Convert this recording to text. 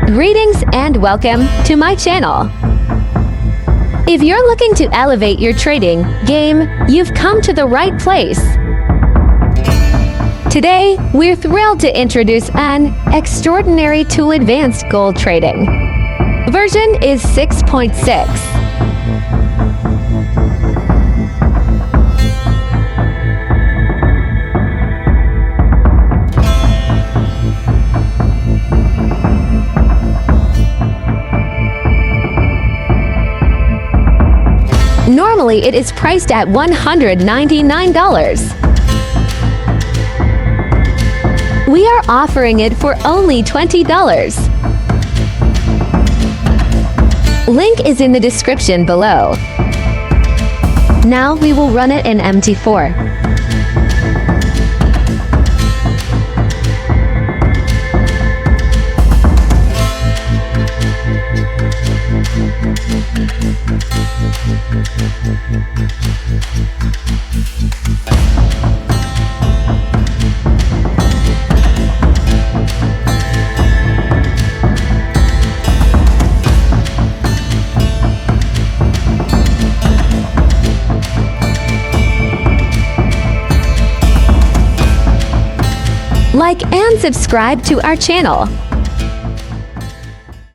Greetings and welcome to my channel. If you're looking to elevate your trading game, you've come to the right place. Today, we're thrilled to introduce an extraordinary tool advanced gold trading. Version is 6.6. Normally, it is priced at $199. We are offering it for only $20. Link is in the description below. Now we will run it in MT4. Like and subscribe to our channel.